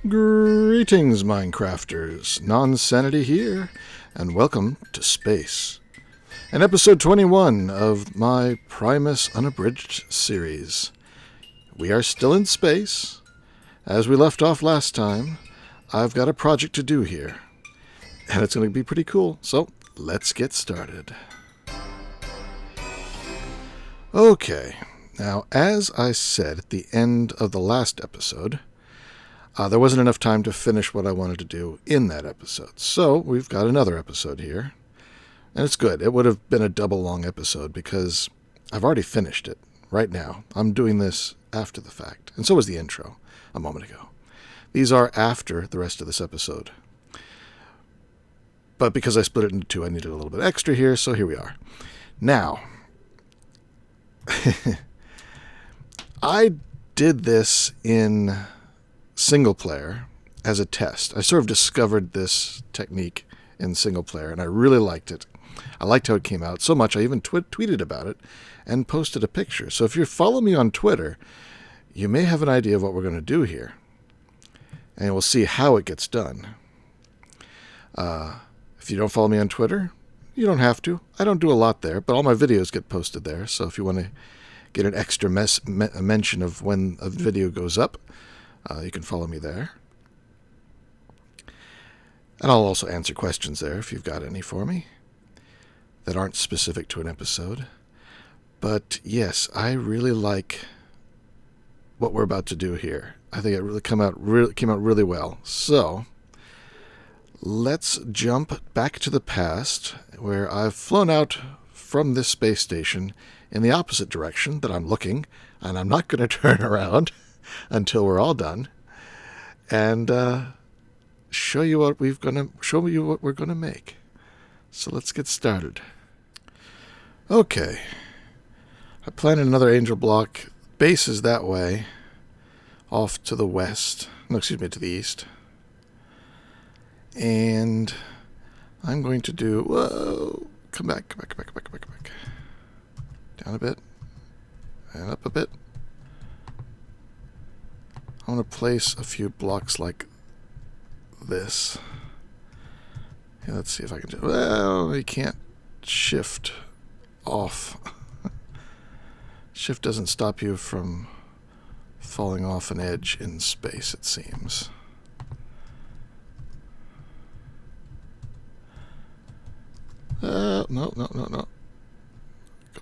Greetings, Minecrafters. Nonsanity here, and welcome to Space. And episode 21 of my Primus Unabridged series. We are still in space. As we left off last time, I've got a project to do here. And it's going to be pretty cool, so let's get started. Okay, now as I said at the end of the last episode, there wasn't enough time to finish what I wanted to do in that episode. So we've got another episode here. And it's good. It would have been a double long episode because I've already finished it right now. I'm doing this after the fact. And so was the intro a moment ago. These are after the rest of this episode. But because I split it into two, I needed a little bit extra here, so here we are. Now, I did this in single player as a test. I sort of discovered this technique in single player, and I really liked it. I liked how it came out so much I even tweeted about it and posted a picture. So if you follow me on Twitter, you may have an idea of what we're going to do here. And we'll see how it gets done. If you don't follow me on Twitter, you don't have to. I don't do a lot there, but all my videos get posted there. So if you want to get an extra mention of when a video goes up, you can follow me there. And I'll also answer questions there if you've got any for me that aren't specific to an episode. But yes, I really like what we're about to do here. I think it really came out really well. So let's jump back to the past, where I've flown out from this space station in the opposite direction that I'm looking, and I'm not going to turn around until we're all done, and show you what we're going to make. So let's get started. Okay, I planted another angel block. Base is that way, off to the west. No, excuse me, to the east. And I'm going to do, whoa, come back. Down a bit, and up a bit. I want to place a few blocks like this. Yeah, let's see if I can do, well, you can't shift off. Shift doesn't stop you from falling off an edge in space, it seems. No.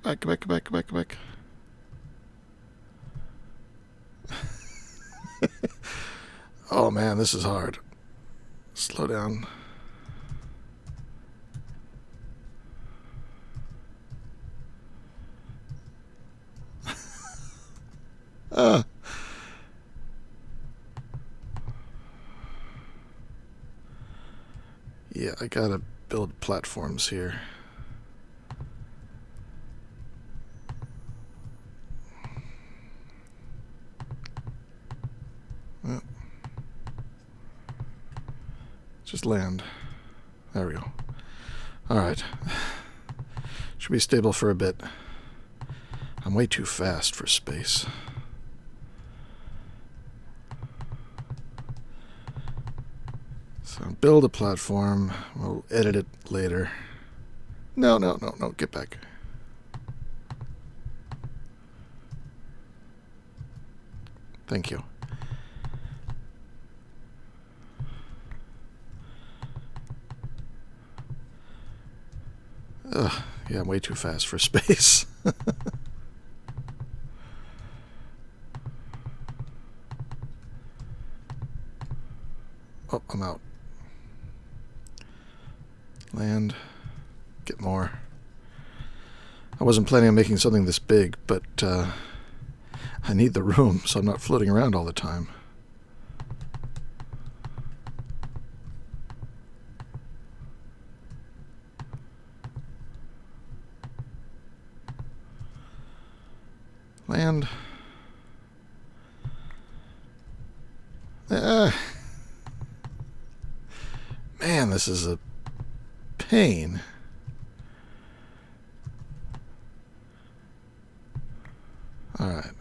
Go back. Oh man, this is hard. Slow down. Yeah, I gotta build platforms here. Well, just land. There we go. Alright. Should be stable for a bit. I'm way too fast for space. So build a platform. We'll edit it later. No, get back. Thank you. Yeah, I'm way too fast for space. Oh, I'm out. Land. Get more. I wasn't planning on making something this big, but I need the room, so I'm not floating around all the time. Land. Man, this is a pain. Alright.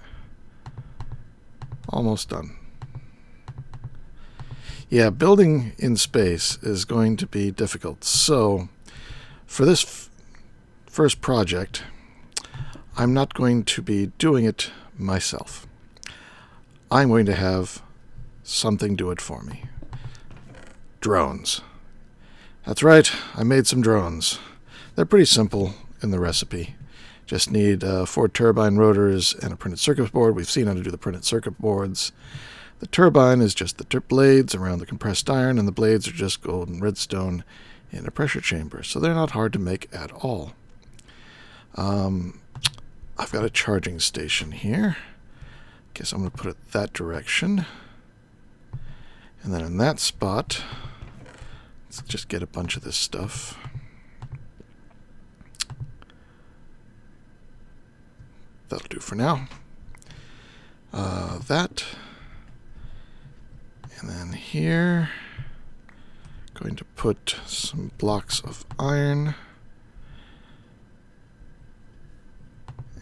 Almost done. Yeah, building in space is going to be difficult. So, for this first project, I'm not going to be doing it myself. I'm going to have something do it for me. Drones. That's right, I made some drones. They're pretty simple in the recipe. Just need 4 turbine rotors and a printed circuit board. We've seen how to do the printed circuit boards. The turbine is just the blades around the compressed iron, and the blades are just gold and redstone in a pressure chamber. So they're not hard to make at all. I've got a charging station here. Guess I'm going to put it that direction. And then in that spot, let's just get a bunch of this stuff. That'll do for now. That. And then here, going to put some blocks of iron.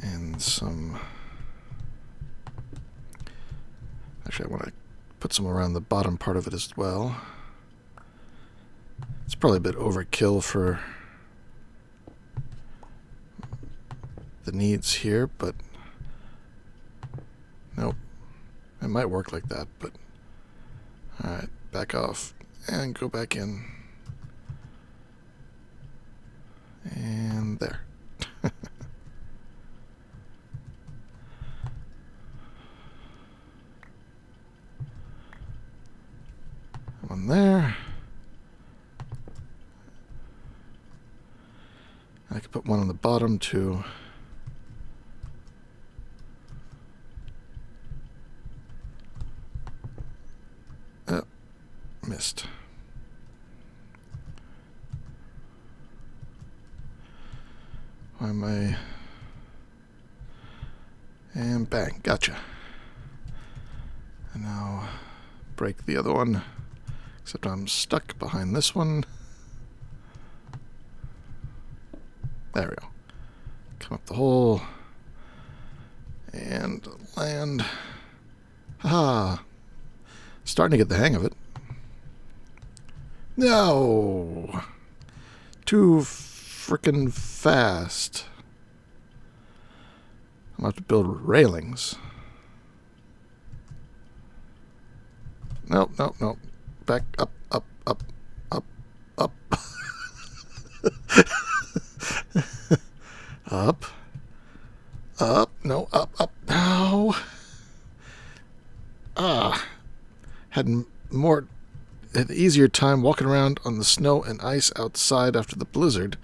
And some... Actually, I want to put some around the bottom part of it as well. It's probably a bit overkill for the needs here, but nope. It might work like that, but alright, back off and go back in. And there. One there. I could put one on the bottom too. Oh, missed. Why am I... And bang, gotcha. And now break the other one. Except I'm stuck behind this one. There we go. Come up the hole. And land. Haha. Starting to get the hang of it. No! Too frickin' fast. I'm going to have to build railings. Nope, nope, nope. Back up, up, up, up, up. Up. Up. No, up, up. No. Had an easier time walking around on the snow and ice outside after the blizzard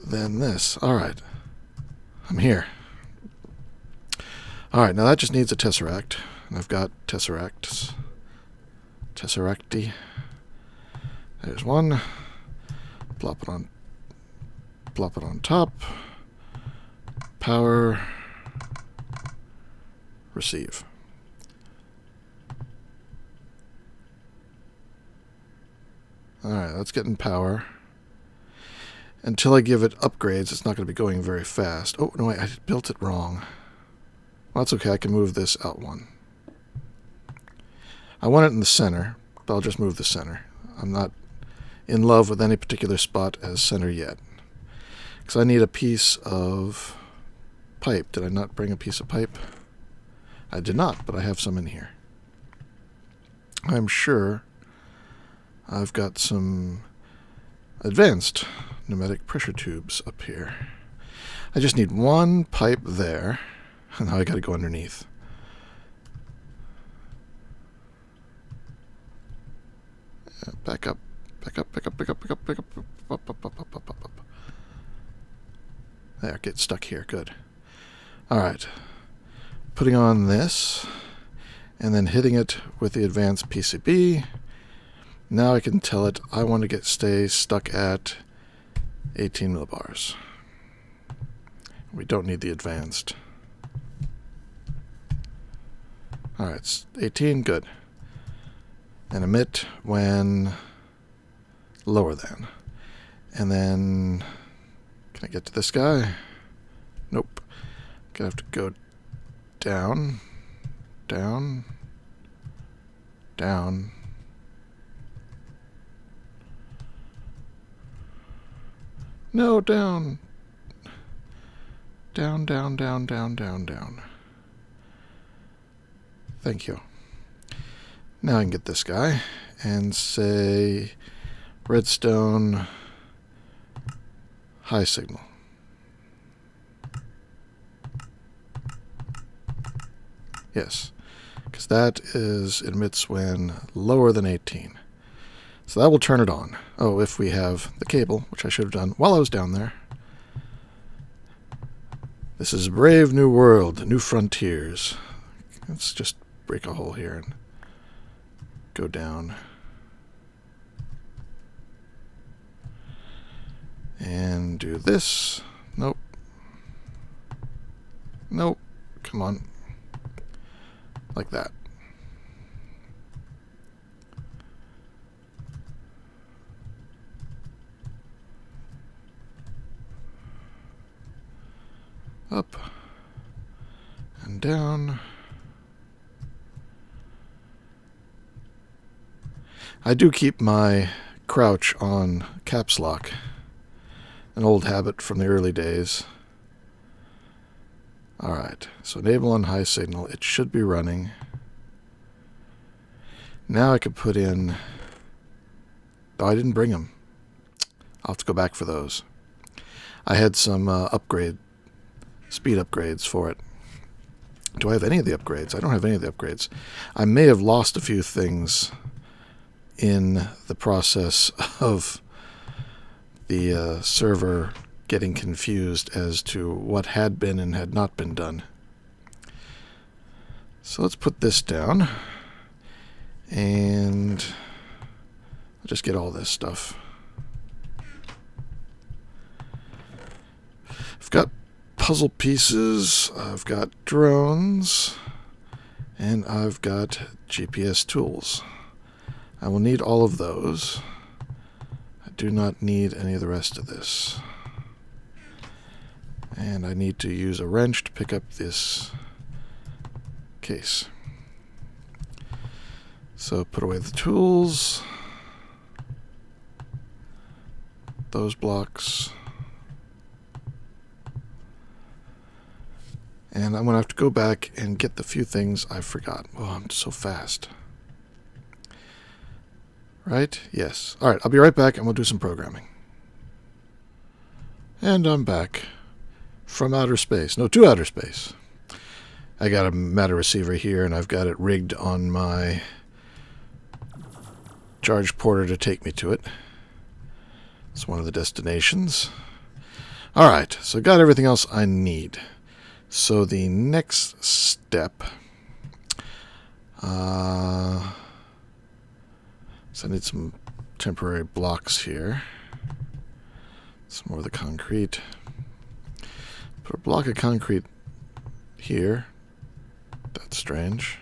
than this. Alright. I'm here. Alright, now that just needs a tesseract. And I've got tesseracts. Tesseracty. There's one. Plop it on top. Power. Receive. Alright, that's getting power. Until I give it upgrades, it's not going to be going very fast. Oh, no, wait, I built it wrong. Well, that's okay, I can move this out one. I want it in the center, but I'll just move the center. I'm not in love with any particular spot as center yet. Because I need a piece of pipe. Did I not bring a piece of pipe? I did not, but I have some in here. I'm sure I've got some advanced pneumatic pressure tubes up here. I just need one pipe there, and now I gotta go underneath. Back up, back up, back up, back up, back up, back up, up, up, up, up, up, up, up. There, get stuck here, good. Alright, putting on this, and then hitting it with the advanced PCB. Now I can tell it I want to stay stuck at 18 millibars. We don't need the advanced. Alright, it's 18, good. And emit when lower than. And then, can I get to this guy? Nope. Gonna have to go down, down, down, No, down. Down, down, down, down, down, down. Thank you. Now I can get this guy and say redstone high signal. Yes, because that emits when lower than 18. So that will turn it on. Oh, if we have the cable, which I should have done while I was down there. This is a brave new world, new frontiers. Let's just break a hole here and go down. And do this. Nope. Nope. Come on. Like that. Up and down. I do keep my crouch on caps lock, an old habit from the early days. Alright, so enable on high signal. It should be running. Now I could put in... Oh, I didn't bring them. I'll have to go back for those. I had some speed upgrades for it. Do I have any of the upgrades? I don't have any of the upgrades. I may have lost a few things in the process of the server getting confused as to what had been and had not been done. So let's put this down, and I'll just get all this stuff. I've got puzzle pieces, I've got drones, and I've got GPS tools. I will need all of those. I do not need any of the rest of this. And I need to use a wrench to pick up this case. So put away the tools. Those blocks. And I'm going to have to go back and get the few things I forgot. Oh, I'm so fast. Right? Yes. Alright, I'll be right back and we'll do some programming. And I'm back. From outer space. No, to outer space. I got a matter receiver here, and I've got it rigged on my charge porter to take me to it. It's one of the destinations. Alright, so got everything else I need. So the next step... so I need some temporary blocks here. Some more of the concrete. Put a block of concrete here. That's strange.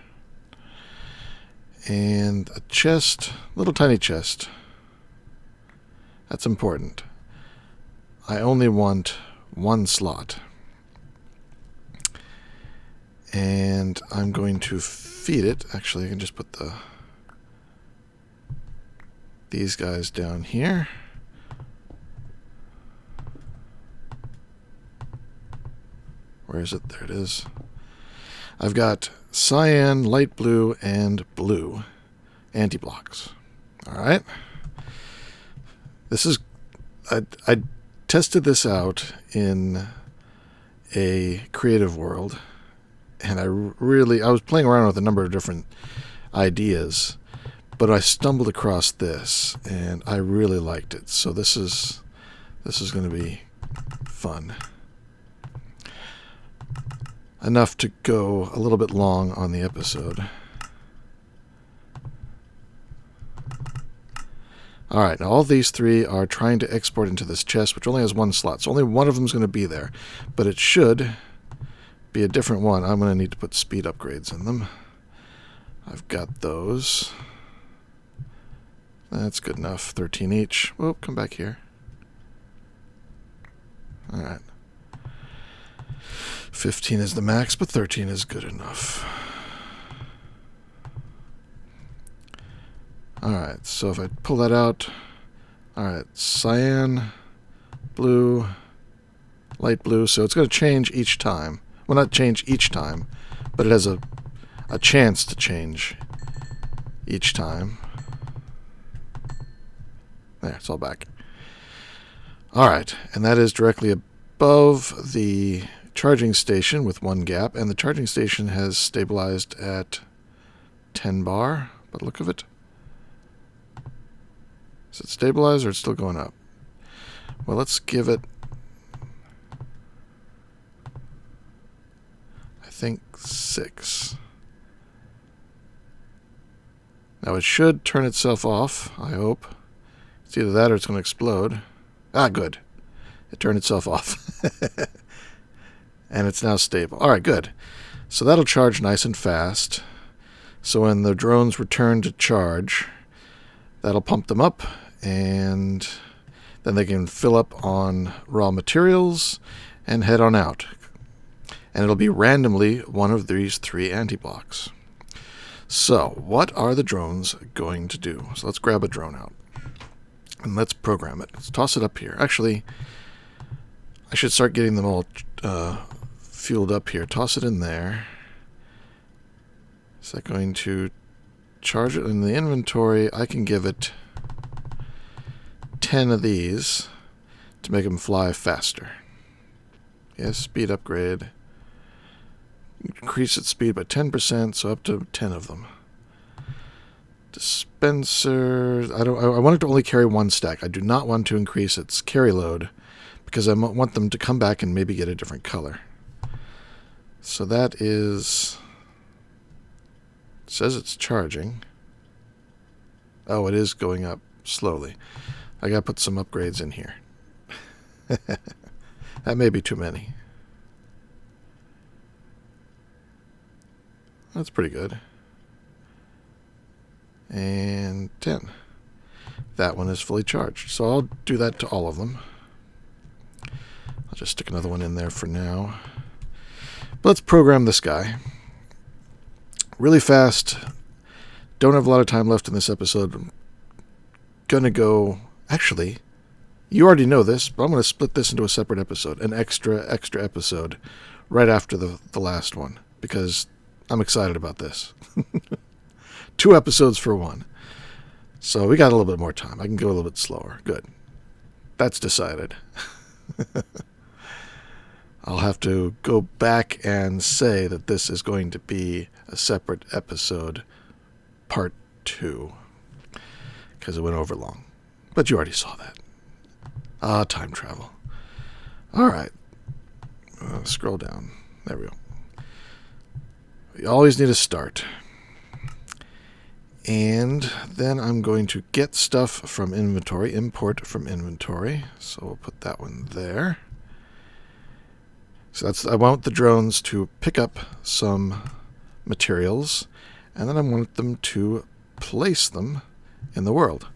And a chest, little tiny chest. That's important. I only want one slot. And I'm going to feed it. Actually, I can just put these guys down here. Where is it? There it is. I've got cyan, light blue, and blue anti-blocks. Alright. This is... I tested this out in a creative world, and I was playing around with a number of different ideas, but I stumbled across this, and I really liked it. So this is going to be fun. Enough to go a little bit long on the episode. Alright, now all these three are trying to export into this chest, which only has one slot, so only one of them is going to be there. But it should be a different one. I'm going to need to put speed upgrades in them. I've got those. That's good enough. 13 each. Whoop, come back here. Alright. 15 is the max, but 13 is good enough. Alright, so if I pull that out, alright, cyan, blue, light blue. So it's going to change each time. Well, not change each time, but it has a chance to change each time. There, it's all back. Alright, and that is directly above the charging station with 1 gap, and the charging station has stabilized at 10 bar, by the look of it. Is it stabilized or it's still going up? Well, let's give it, I think, 6. Now it should turn itself off, I hope. It's either that or it's going to explode. Ah, good. It turned itself off. And it's now stable. Alright, good. So that'll charge nice and fast. So when the drones return to charge, that'll pump them up, and then they can fill up on raw materials and head on out. And it'll be randomly one of these 3 anti-blocks. So, what are the drones going to do? So let's grab a drone out. And let's program it. Let's toss it up here. Actually, I should start getting them all fueled up here. Toss it in there. Is that going to charge it in the inventory? I can give it 10 of these to make them fly faster. Yes, speed upgrade. Increase its speed by 10%, so up to 10 of them. Dispensers. I want it to only carry 1 stack. I do not want to increase its carry load because I want them to come back and maybe get a different color. So that is... It says it's charging. Oh, it is going up slowly. I gotta put some upgrades in here. That may be too many. That's pretty good. And 10. That one is fully charged. So I'll do that to all of them. I'll just stick another one in there for now. But let's program this guy. Really fast. Don't have a lot of time left in this episode. I'm gonna go... Actually, you already know this, but I'm going to split this into a separate episode. An extra episode right after the last one. Because I'm excited about this. 2 episodes for 1. So we got a little bit more time. I can go a little bit slower. Good. That's decided. I'll have to go back and say that this is going to be a separate episode, part 2. Because it went over long. But you already saw that. Ah, time travel. Alright. Scroll down. There we go. You always need a start. And then I'm going to get stuff from inventory, import from inventory. So we'll put that one there. So I want the drones to pick up some materials, and then I want them to place them in the world.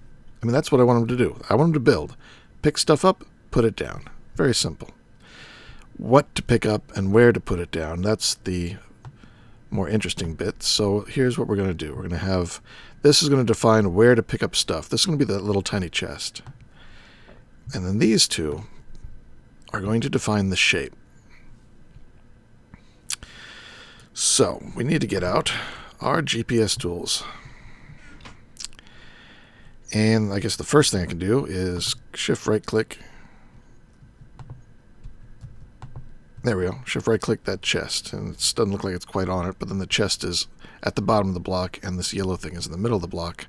I mean, that's what I want them to do. I want them to build. Pick stuff up, put it down. Very simple. What to pick up and where to put it down, that's the more interesting bit. So here's what we're going to do. We're going to have... This is going to define where to pick up stuff. This is going to be that little tiny chest. And then these 2 are going to define the shape. So, we need to get out our GPS tools. And I guess the first thing I can do is shift right click. There we go. Shift right click that chest. And it doesn't look like it's quite on it, but then the chest is at the bottom of the block and this yellow thing is in the middle of the block.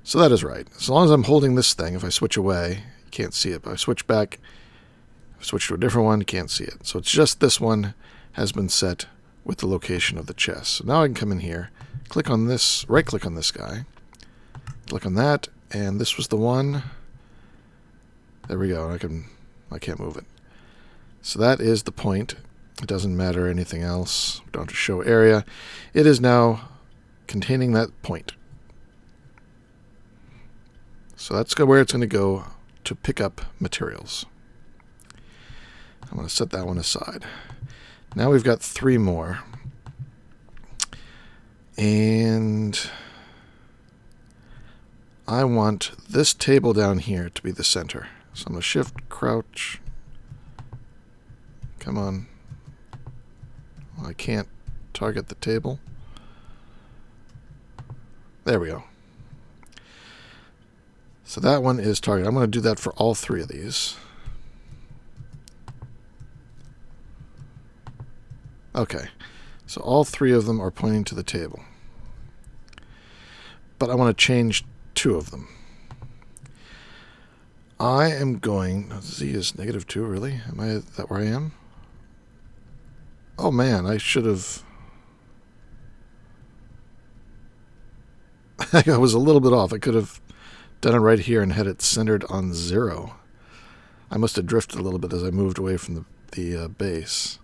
So that is right. As long as I'm holding this thing, if I switch away, you can't see it. But if I switch back, switch to a different one, you can't see it. So it's just this one has been set with the location of the chest. So now I can come in here, click on this, right click on this guy, click on that, and this was the one. There we go. I can't move it. So that is the point. It doesn't matter anything else. We don't have to show area. It is now containing that point. So that's where it's going to go to pick up materials. I'm going to set that one aside. Now we've got 3 more. And I want this table down here to be the center So I'm going to shift, crouch. Come on. Well, I can't target the table. There we go. So that one is target. I'm going to do that for all three of these. Okay. So all three of them are pointing to the table. But I want to change two of them. I am going... Z is -2, really? Am I that where I am? Oh man, I should have... I was a little bit off. I could have done it right here and had it centered on 0. I must have drifted a little bit as I moved away from the base.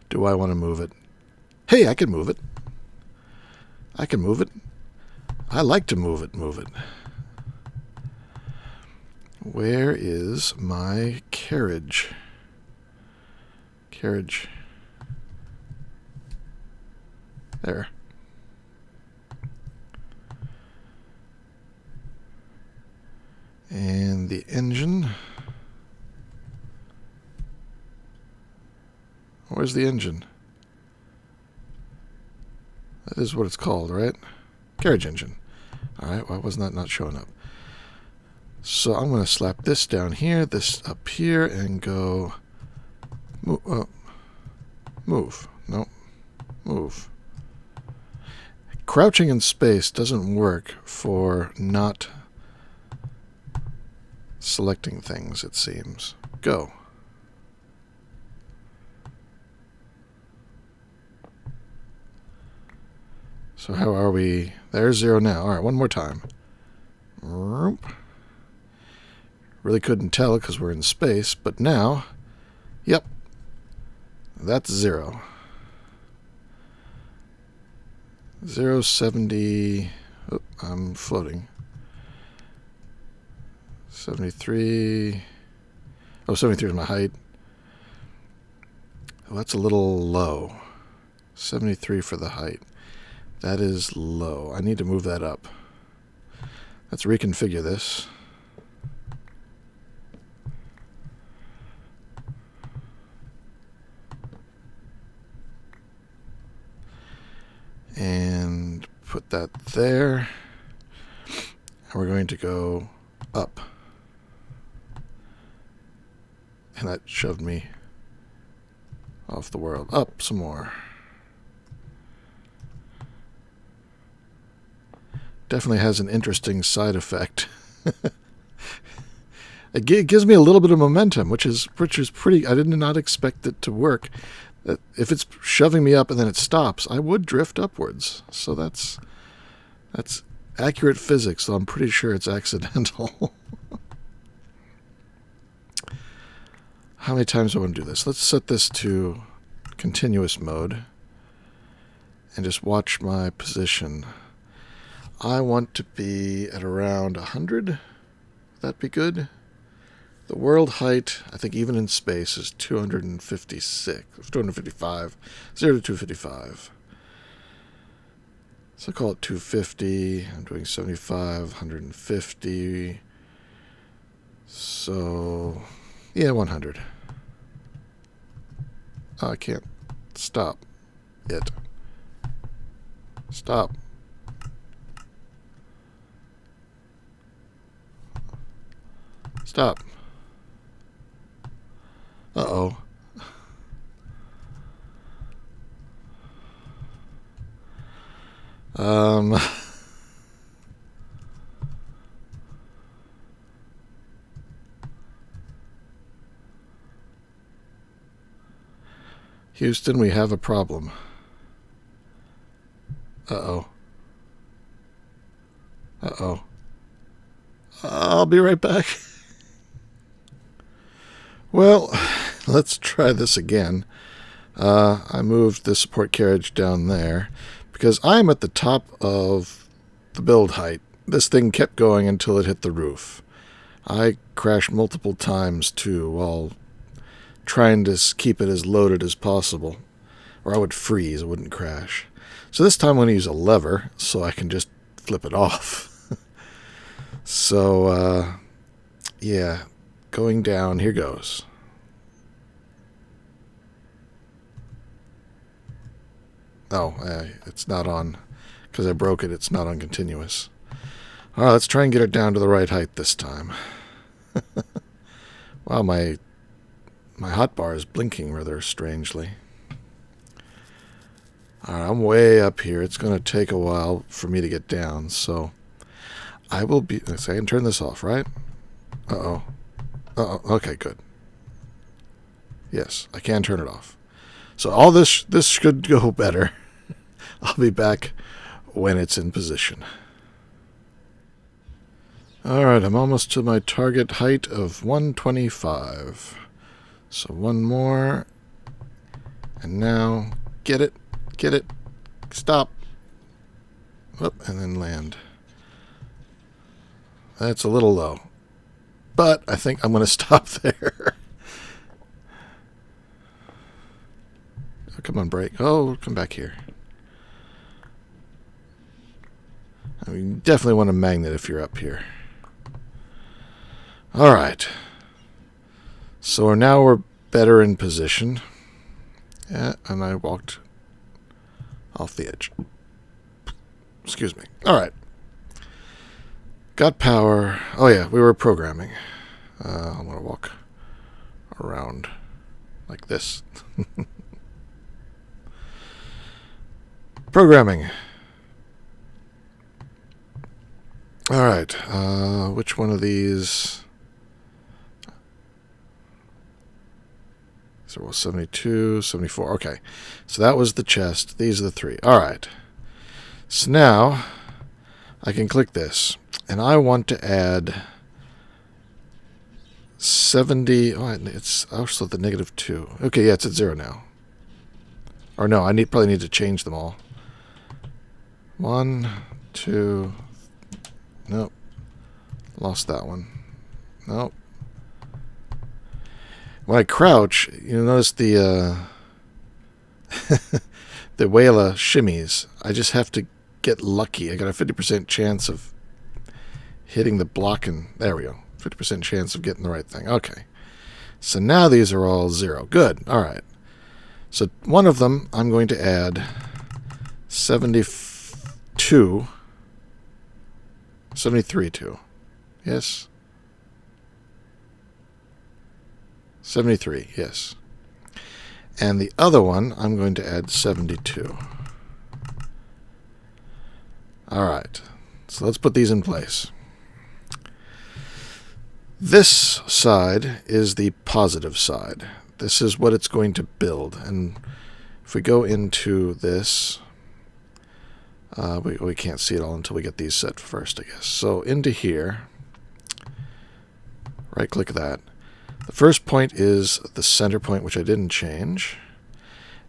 Do I want to move it? Hey, I can move it. I can move it. I like to move it. Where is my carriage? Carriage. There. And the engine. Where's the engine? That is what it's called, right? Carriage engine. Alright, why wasn't that not showing up? So I'm going to slap this down here, this up here, and go... Move. No. Move. Crouching in space doesn't work for not selecting things, it seems. Go. So how are we? There's 0 now. Alright, one more time. Really couldn't tell because we're in space, but now, yep, that's 0. 070, oh, I'm floating. 73, oh, 73 is my height. Oh, that's a little low. 73 for the height. That is low. I need to move that up. Let's reconfigure this. And put that there. And we're going to go up. And that shoved me off the world. Up some more. Definitely has an interesting side effect. It gives me a little bit of momentum, which is pretty... I did not expect it to work. If it's shoving me up and then it stops, I would drift upwards. So that's accurate physics, so I'm pretty sure it's accidental. How many times do I want to do this? Let's set this to continuous mode and just watch my position. I want to be at around 100. Would that be good? The world height, I think even in space, is 255. 0 to 255. So call it 250. I'm doing 75, 150. So, yeah, 100. Oh, I can't stop it. Stop. Stop. Uh-oh. Houston, we have a problem. Uh-oh. Uh-oh. I'll be right back. Well, let's try this again. I moved the support carriage down there because I'm at the top of the build height. This thing kept going until it hit the roof. I crashed multiple times too while trying to keep it as loaded as possible, or I would freeze, it wouldn't crash. So this time I'm going to use a lever so I can just flip it off. So, yeah, going down. Here goes. Oh, it's not on, because I broke it, it's not on continuous. All right, let's try and get it down to the right height this time. Wow, my hotbar is blinking rather strangely. All right, I'm way up here. It's going to take a while for me to get down, so I will be... I can turn this off, right? Uh-oh. Uh-oh. Okay, good. Yes, I can turn it off. So all this should go better. I'll be back when it's in position. Alright, I'm almost to my target height of 125. So one more. And now, get it, stop. Whoop, and then land. That's a little low. But I think I'm going to stop there. Oh, come on, break. Oh, come back here. I mean, you definitely want a magnet if you're up here. Alright. So now we're better in position. Yeah, and I walked off the edge. Excuse me. Alright. Got power. Oh yeah, we were programming. I'm going to walk around like this. Programming. Alright, which one of these? So it was 72, 74. Okay, so that was the chest. These are the three. Alright. So now I can click this, and I want to add 70. Oh, it's also the -2. Okay, yeah, it's at 0 now. Or no, I probably need to change them all. 1, 2. Nope. Lost that one. Nope. When I crouch, you'll notice the the Wayla shimmies. I just have to get lucky. I got a 50% chance of hitting the block, and there we go. 50% chance of getting the right thing. Okay. So now these are all 0. Good. All right. So one of them I'm going to add 72. 73 to. Yes. 73, yes. And the other one, I'm going to add 72. Alright. So let's put these in place. This side is the positive side. This is what it's going to build. And if we go into this... we can't see it all until we get these set first, I guess. So into here, right-click that. The first point is the center point, which I didn't change.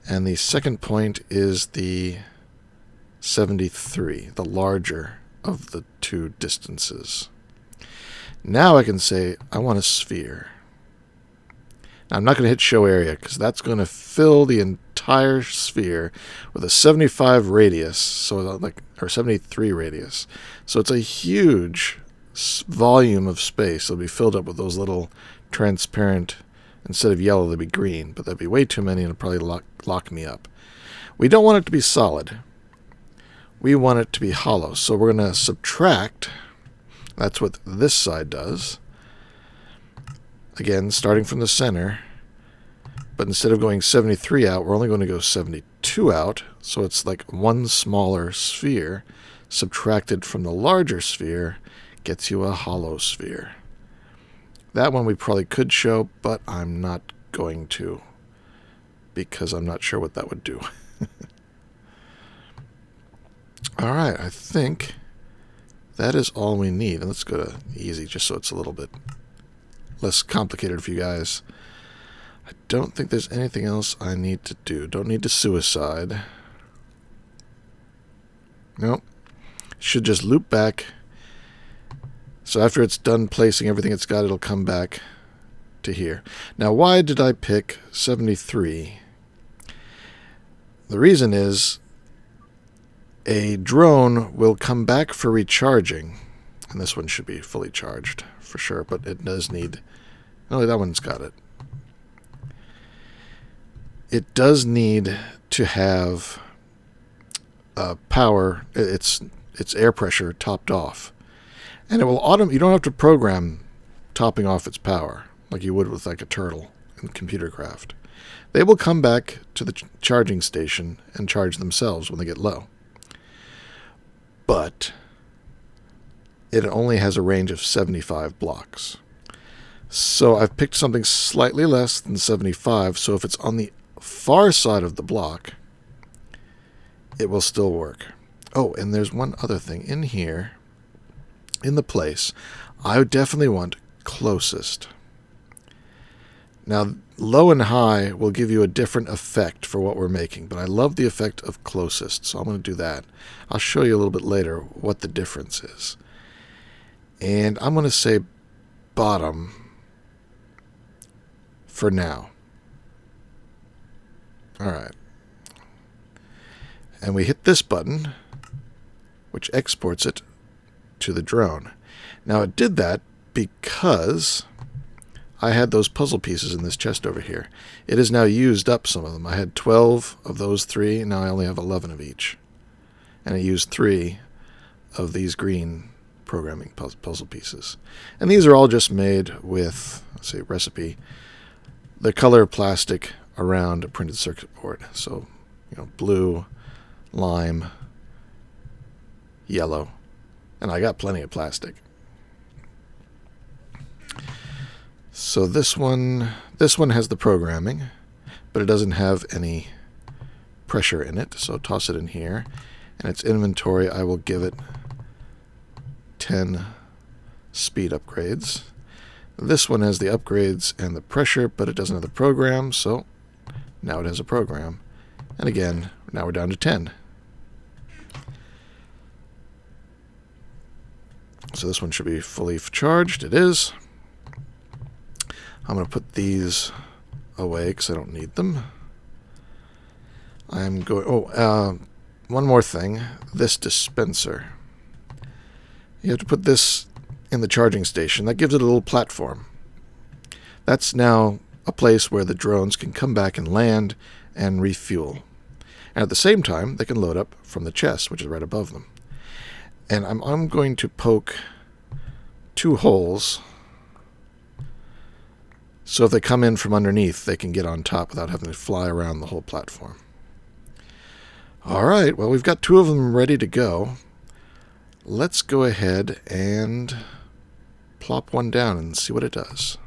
And the second point is the 73, the larger of the two distances. Now I can say, I want a sphere. Now, I'm not going to hit show area, because that's going to fill the entire sphere with a 75 radius, so or 73 radius. So it's a huge volume of space. It'll be filled up with those little transparent, instead of yellow, they'll be green, but that'd be way too many and it'll probably lock me up. We don't want it to be solid. We want it to be hollow. So we're going to subtract. That's what this side does. Again, starting from the center, but instead of going 73 out, we're only going to go 72 out, so it's like one smaller sphere subtracted from the larger sphere gets you a hollow sphere. That one we probably could show, but I'm not going to, because I'm not sure what that would do. Alright, I think that is all we need. And let's go to easy, just so it's a little bit less complicated for you guys. I don't think there's anything else I need to do. Don't need to suicide. Nope. Should just loop back. So after it's done placing everything it's got, it'll come back to here. Now, why did I pick 73? The reason is a drone will come back for recharging. And this one should be fully charged for sure, but it does need Oh, that one's got it. It does need to have power, its air pressure topped off. And it will you don't have to program topping off its power like you would with like a turtle in computer craft. They will come back to the charging station and charge themselves when they get low. But it only has a range of 75 blocks. So I've picked something slightly less than 75, so if it's on the far side of the block, it will still work. Oh, and there's one other thing in here. In the place, I would definitely want closest. Now, low and high will give you a different effect for what we're making, but I love the effect of closest, so I'm going to do that. I'll show you a little bit later what the difference is. And I'm going to say bottom for now. All right. And we hit this button, which exports it to the drone. Now it did that because I had those puzzle pieces in this chest over here. It has now used up some of them. I had 12 of those 3, and now I only have 11 of each. And I used 3 of these green programming puzzle pieces. And these are all just made with, let's see, recipe, the color plastic around a printed circuit board. So, blue, lime, yellow. And I got plenty of plastic. So this one has the programming, but it doesn't have any pressure in it. So toss it in here. And its inventory, I will give it 10 speed upgrades. This one has the upgrades and the pressure, but it doesn't have the program, so now it has a program. And again, now we're down to 10. So this one should be fully charged. It is. I'm going to put these away because I don't need them. I'm going... one more thing. This dispenser. You have to put this in the charging station. That gives it a little platform. That's now a place where the drones can come back and land and refuel. And at the same time, they can load up from the chest, which is right above them. And I'm going to poke 2 holes so if they come in from underneath, they can get on top without having to fly around the whole platform. All right, well, we've got 2 of them ready to go. Let's go ahead and plop one down and see what it does.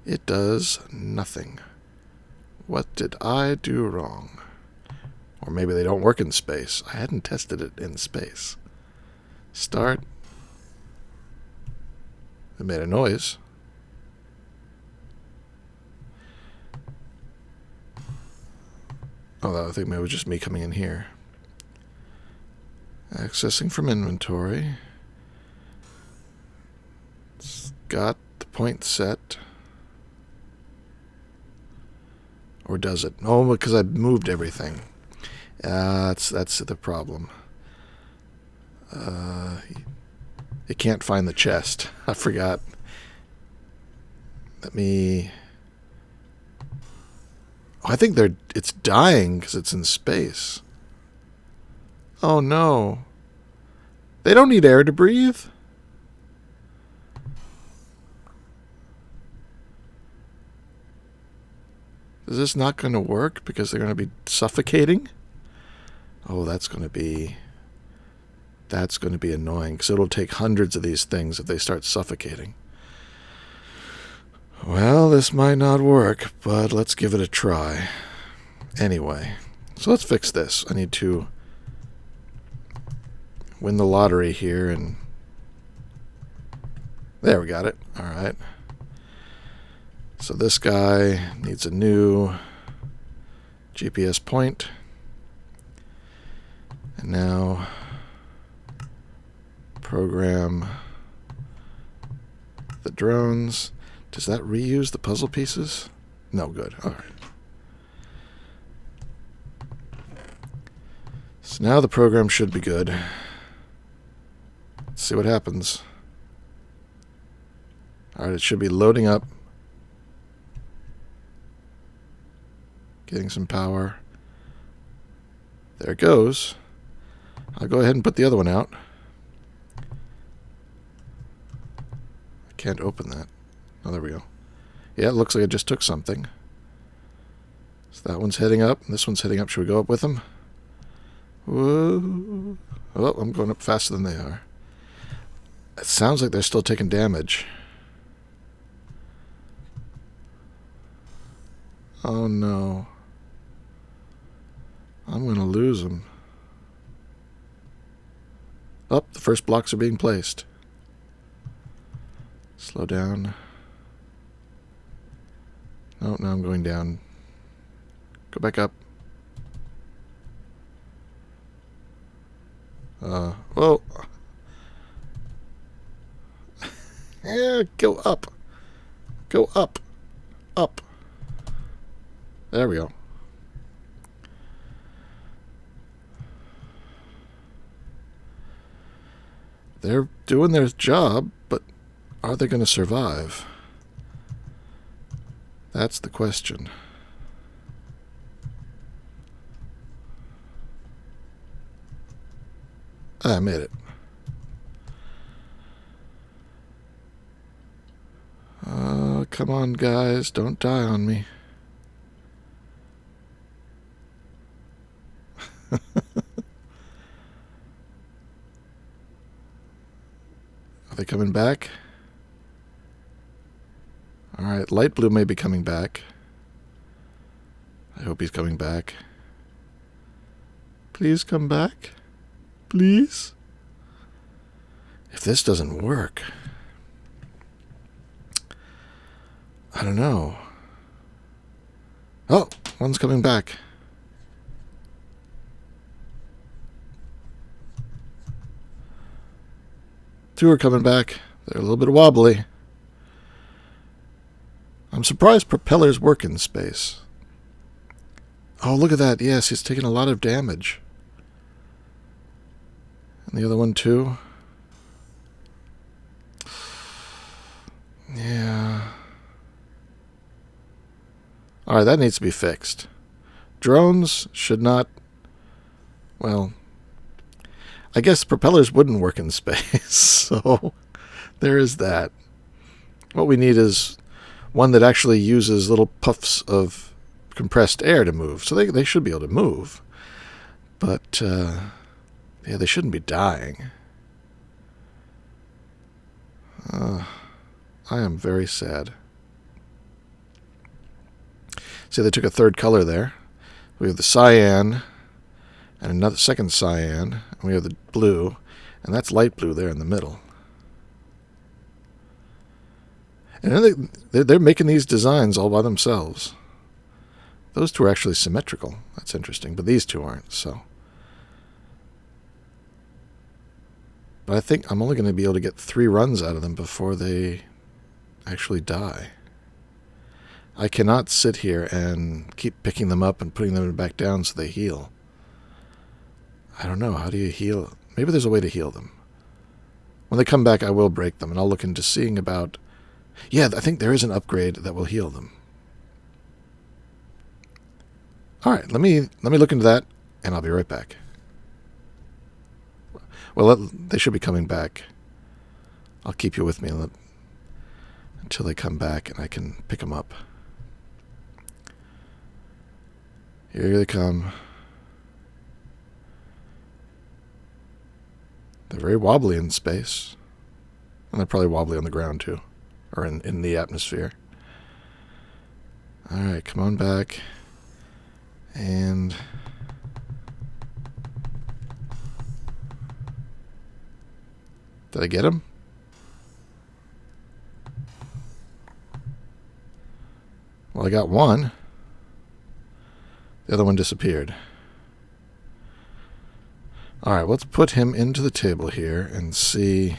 It does nothing. What did I do wrong? Or maybe they don't work in space. I hadn't tested it in space. Start. It made a noise. Oh, I think maybe it was just me coming in here. Accessing from inventory. It's got the point set. Or does it? Oh, because I moved everything. That's the problem. It can't find the chest. I forgot. Let me... Oh, I think it's dying because it's in space. Oh no. They don't need air to breathe? Is this not going to work because they're going to be suffocating? Oh, that's going to be annoying because it'll take hundreds of these things if they start suffocating. Well, this might not work, but let's give it a try. Anyway, so let's fix this. I need to win the lottery here, and there, we got it. All right. So this guy needs a new GPS point. And now program the drones. Does that reuse the puzzle pieces? No, good. All right. So now the program should be good. Let's see what happens. All Alright, it should be loading up. Getting some power. There it goes. I'll go ahead and put the other one out. I can't open that. Oh, there we go. Yeah, it looks like I just took something. So that one's heading up, and this one's heading up. Should we go up with them? Whoa. Oh, I'm going up faster than they are. It sounds like they're still taking damage. Oh no. I'm going to lose them. Oh, the first blocks are being placed. Slow down. No, now I'm going down. Go back up. Whoa. Yeah, go up. Go up. Up. There we go. They're doing their job, but are they going to survive? That's the question. I made it. Come on, guys. Don't die on me. Are they coming back? Alright, light blue may be coming back. I hope he's coming back. Please come back. Please? If this doesn't work, I don't know. Oh, one's coming back. Two are coming back. They're a little bit wobbly. I'm surprised propellers work in space. Oh, look at that. Yes, he's taking a lot of damage. And the other one too. Yeah. Alright, that needs to be fixed. Drones should not... Well, I guess propellers wouldn't work in space, so there is that. What we need is one that actually uses little puffs of compressed air to move. So they should be able to move. But, yeah, they shouldn't be dying. I am very sad. See, they took a third color there. We have the cyan, and another second cyan, and we have the blue, and that's light blue there in the middle. And they're making these designs all by themselves. Those two are actually symmetrical. That's interesting, but these two aren't, so. But I think I'm only going to be able to get 3 runs out of them before they actually die. I cannot sit here and keep picking them up and putting them back down so they heal. I don't know. How do you heal? Maybe there's a way to heal them. When they come back, I will break them, and I'll look into seeing about... Yeah, I think there is an upgrade that will heal them. All right, let me look into that, and I'll be right back. Well, they should be coming back. I'll keep you with me until they come back, and I can pick them up. Here they come. They're very wobbly in space. And they're probably wobbly on the ground, too. Or in the atmosphere. Alright, come on back. And... Did I get him? Well, I got one. The other one disappeared. Alright, let's put him into the table here and see...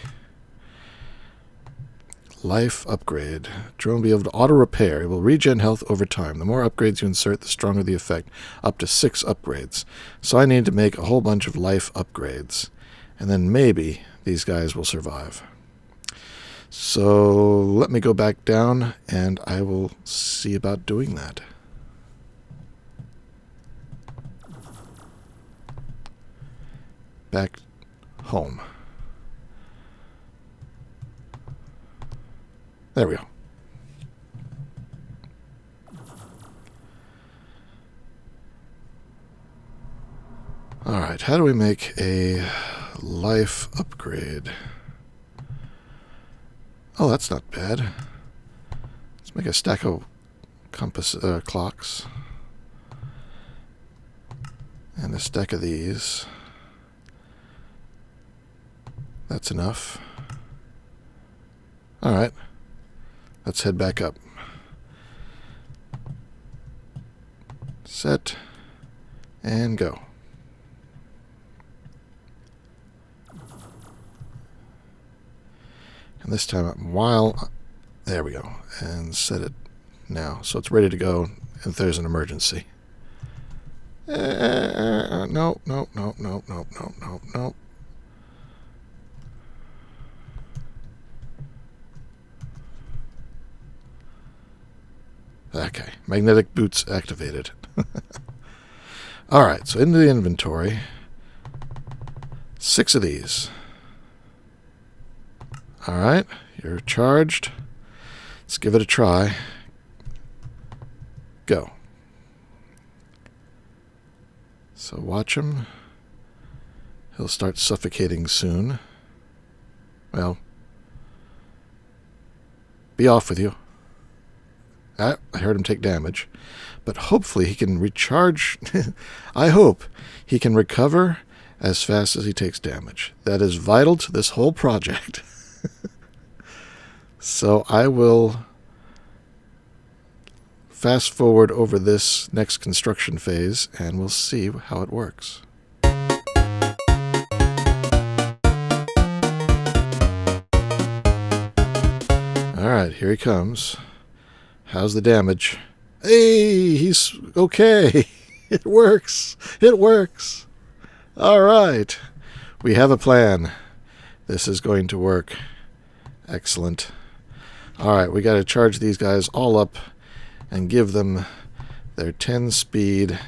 Life upgrade. Drone will be able to auto-repair. It will regen health over time. The more upgrades you insert, the stronger the effect. Up to 6 upgrades. So I need to make a whole bunch of life upgrades. And then maybe these guys will survive. So let me go back down and I will see about doing that. Back home. There we go. Alright, how do we make a life upgrade? Oh, that's not bad. Let's make a stack of clocks. And a stack of these. That's enough. Alright. Let's head back up. Set. And go. And this time, there we go, and set it now. So it's ready to go if there's an emergency. No. Okay, magnetic boots activated. Alright, so into the inventory. 6 of these. Alright, you're charged. Let's give it a try. Go. So watch him. He'll start suffocating soon. Well, be off with you. I heard him take damage. But hopefully he can recharge. I hope he can recover as fast as he takes damage. That is vital to this whole project. So I will fast forward over this next construction phase and we'll see how it works. Alright, here he comes. How's the damage? Hey, he's okay. It works. It works. Alright. We have a plan. This is going to work. Excellent. Alright, we got to charge these guys all up and give them their 10 speed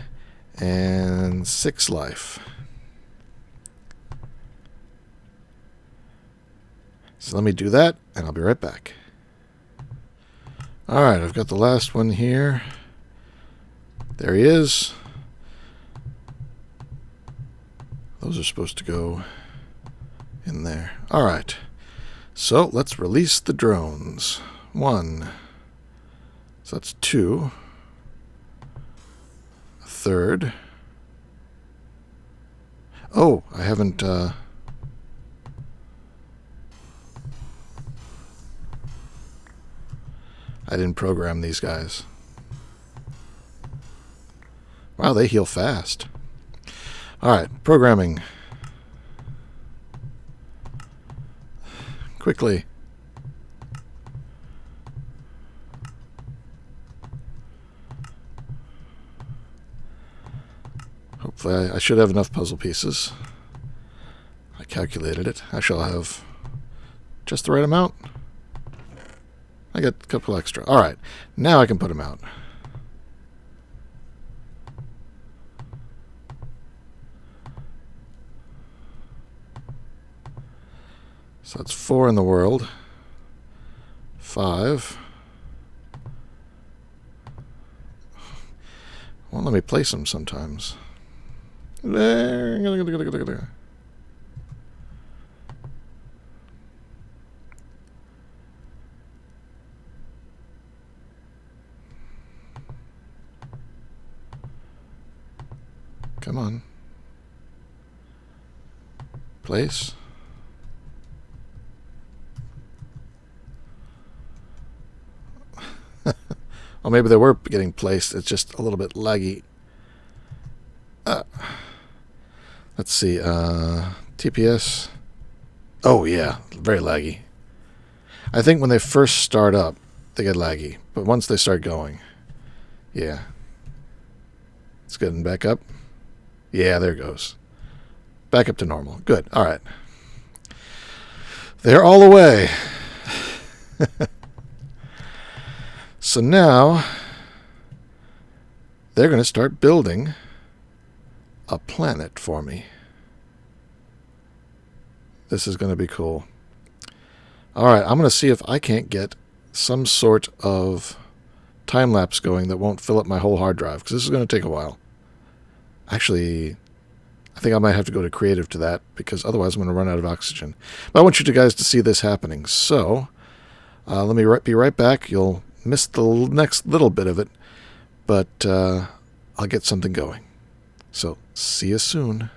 and 6 life. So let me do that, and I'll be right back. Alright, I've got the last one here. There he is. Those are supposed to go in there. Alright. So let's release the drones. 1. So that's 2. A third. Oh, I haven't... I didn't program these guys. Wow, they heal fast. Alright, programming. Quickly. Hopefully I should have enough puzzle pieces. I calculated it. I shall have just the right amount. I got a couple extra. Alright, now I can put them out. So that's 4 in the world. 5. Won't let me place them sometimes. Come on. Place. Well, maybe they were getting placed. It's just a little bit laggy. Let's see. TPS. Oh, yeah. Very laggy. I think when they first start up, they get laggy. But once they start going, yeah. It's good. And back up. Yeah, there it goes. Back up to normal. Good. All right. They're all away. So now they're going to start building a planet for me. This is going to be cool. Alright, I'm going to see if I can't get some sort of time-lapse going that won't fill up my whole hard drive, because this is going to take a while. Actually, I think I might have to go to creative to that, because otherwise I'm going to run out of oxygen. But I want you guys to see this happening. So, let me be right back. You'll miss the next little bit of it, but I'll get something going. So, see you soon.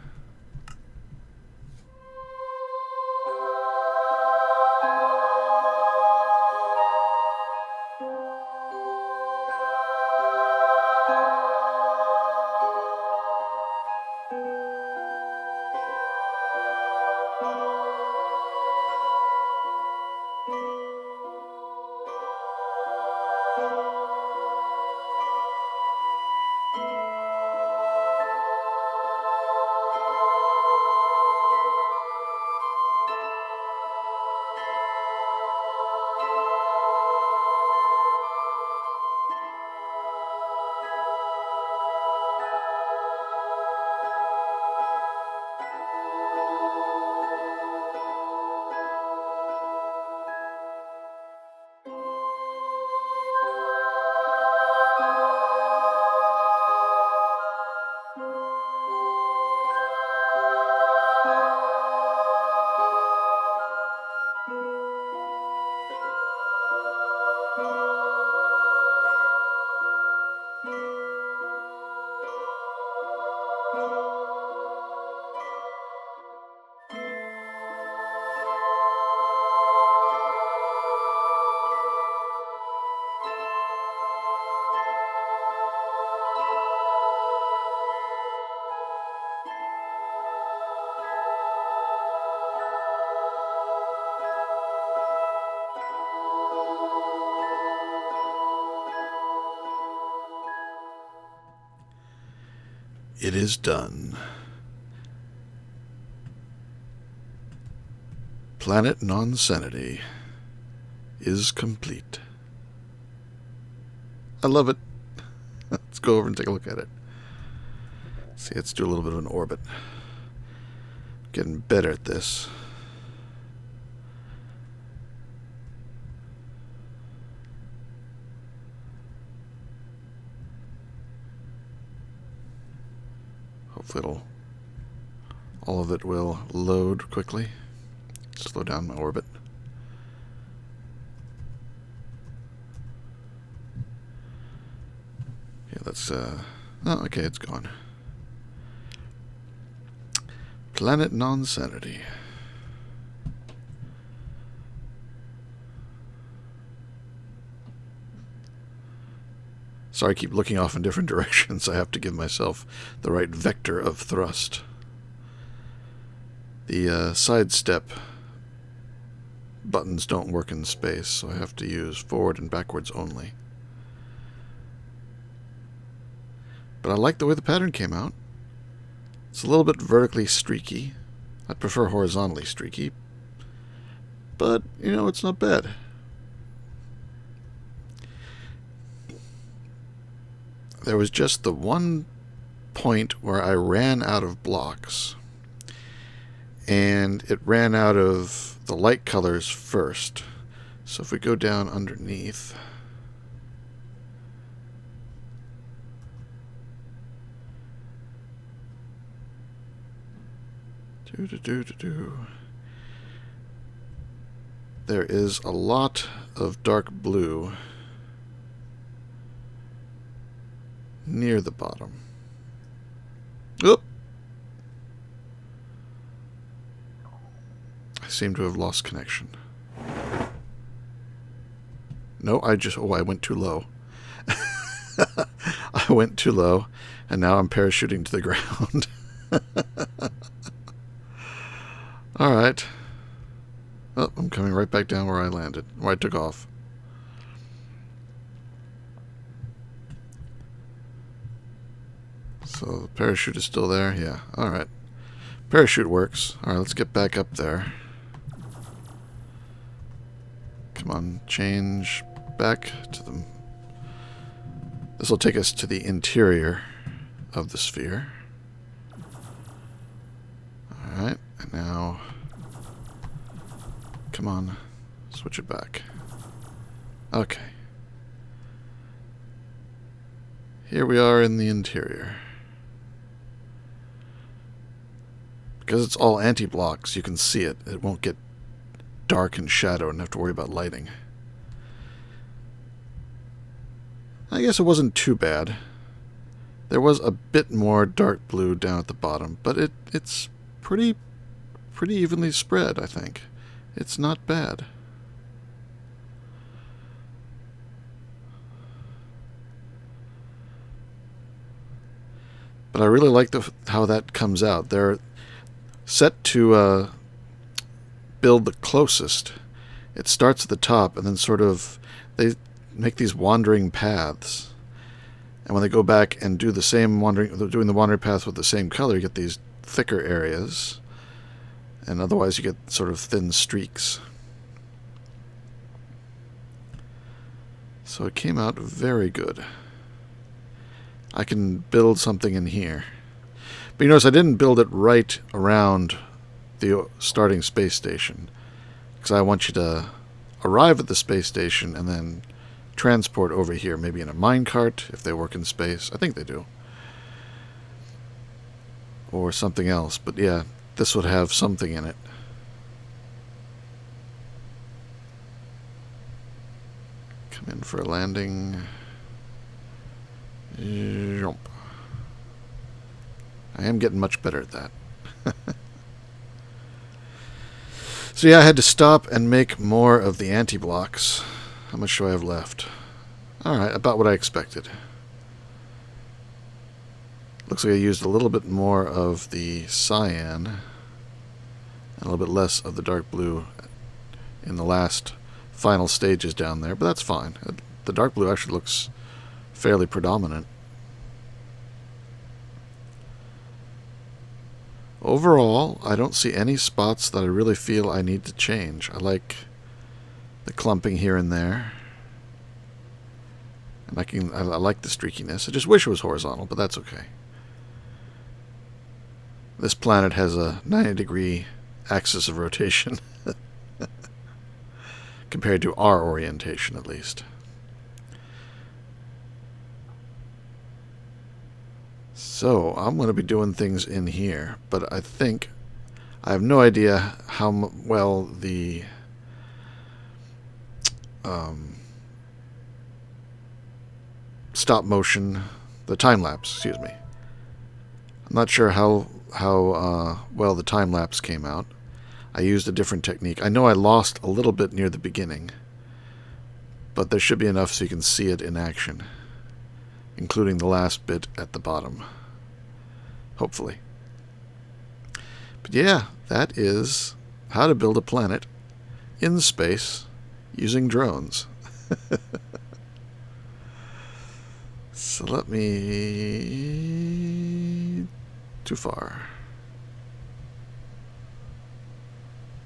It is done. Planet Nonsanity is complete. I love it. Let's go over and take a look at it. See, let's do a little bit of an orbit. Getting better at this. Hopefully all of it will load quickly. Slow down my orbit. Yeah, that's oh, okay, it's gone. Planet Nonsanity. Sorry, I keep looking off in different directions. I have to give myself the right vector of thrust. The sidestep buttons don't work in space, so I have to use forward and backwards only. But I like the way the pattern came out. It's a little bit vertically streaky. I'd prefer horizontally streaky. But, you know, it's not bad. There was just the one point where I ran out of blocks. And it ran out of the light colors first. So if we go down underneath... There is a lot of dark blue near the bottom. Oop! I seem to have lost connection. No, I went too low. I went too low, and now I'm parachuting to the ground. Alright. Oh, I'm coming right back down where I landed, where I took off. So the parachute is still there? Yeah, alright. Parachute works. Alright, let's get back up there. Come on, change back to the... This will take us to the interior of the sphere. Alright, and now... Come on, switch it back. Okay. Here we are in the interior. Because it's all anti-blocks, you can see it. It won't get dark and shadowed and have to worry about lighting. I guess it wasn't too bad. There was a bit more dark blue down at the bottom, but it's pretty evenly spread, I think. It's not bad. But I really like how that comes out. They're set to build the closest. It starts at the top, and then sort of they make these wandering paths. And when they go back and do the same doing the wandering path with the same color, you get these thicker areas. And otherwise you get sort of thin streaks. So it came out very good. I can build something in here. But you notice I didn't build it right around the starting space station. Because I want you to arrive at the space station and then transport over here. Maybe in a minecart, if they work in space. I think they do. Or something else. But yeah, this would have something in it. Come in for a landing. Jump. I am getting much better at that. So yeah, I had to stop and make more of the anti-blocks. How much do I have left? Alright, about what I expected. Looks like I used a little bit more of the cyan and a little bit less of the dark blue in the last final stages down there, but that's fine. The dark blue actually looks fairly predominant. Overall, I don't see any spots that I really feel I need to change. I like the clumping here and there. And I like the streakiness. I just wish it was horizontal, but that's okay. This planet has a 90-degree axis of rotation. Compared to our orientation, at least. So, I'm going to be doing things in here, but I think I have no idea how well the stop motion, the time lapse, excuse me. I'm not sure how well the time lapse came out. I used a different technique. I know I lost a little bit near the beginning, but there should be enough so you can see it in action, including the last bit at the bottom. Hopefully. But yeah, that is how to build a planet in space using drones. So let me... Too far.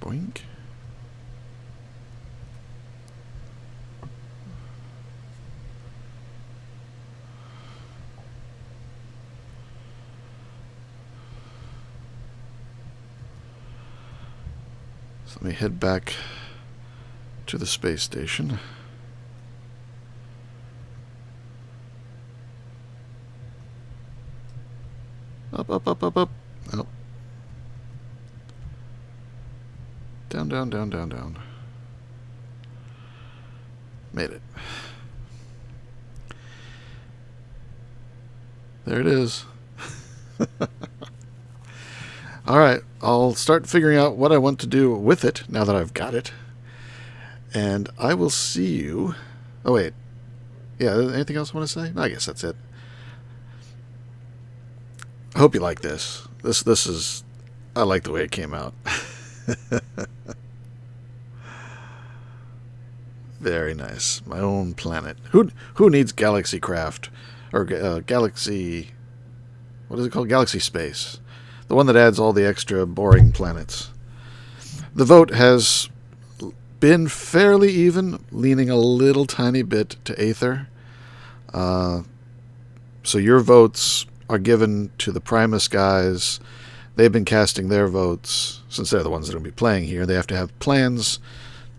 Boink. So let me head back to the space station. Up, up, up, up, up. Oh. Down, down, down, down, down. Made it. There it is. Alright, I'll start figuring out what I want to do with it now that I've got it. And I will see you... Oh, wait. Yeah, anything else I want to say? I guess that's it. I hope you like this. This is... I like the way it came out. Very nice. My own planet. Who needs Galaxy Craft? Or Galaxy... What is it called? Galaxy Space. The one that adds all the extra boring planets. The vote has been fairly even, leaning a little tiny bit to Aether. So your votes are given to the Primus guys. They've been casting their votes. Since they're the ones that are going to be playing here, they have to have plans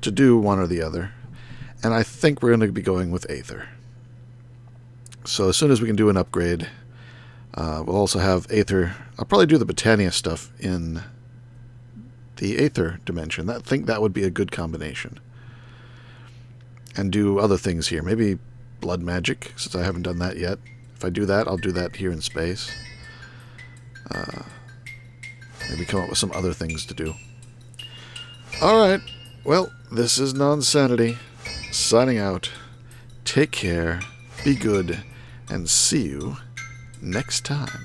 to do one or the other. And I think we're going to be going with Aether. So as soon as we can do an upgrade, we'll also have Aether. I'll probably do the Botania stuff in the Aether dimension. I think that would be a good combination. And do other things here. Maybe blood magic, since I haven't done that yet. If I do that, I'll do that here in space. Maybe come up with some other things to do. Alright, well, this is Nonsanity, signing out. Take care, be good, and see you next time.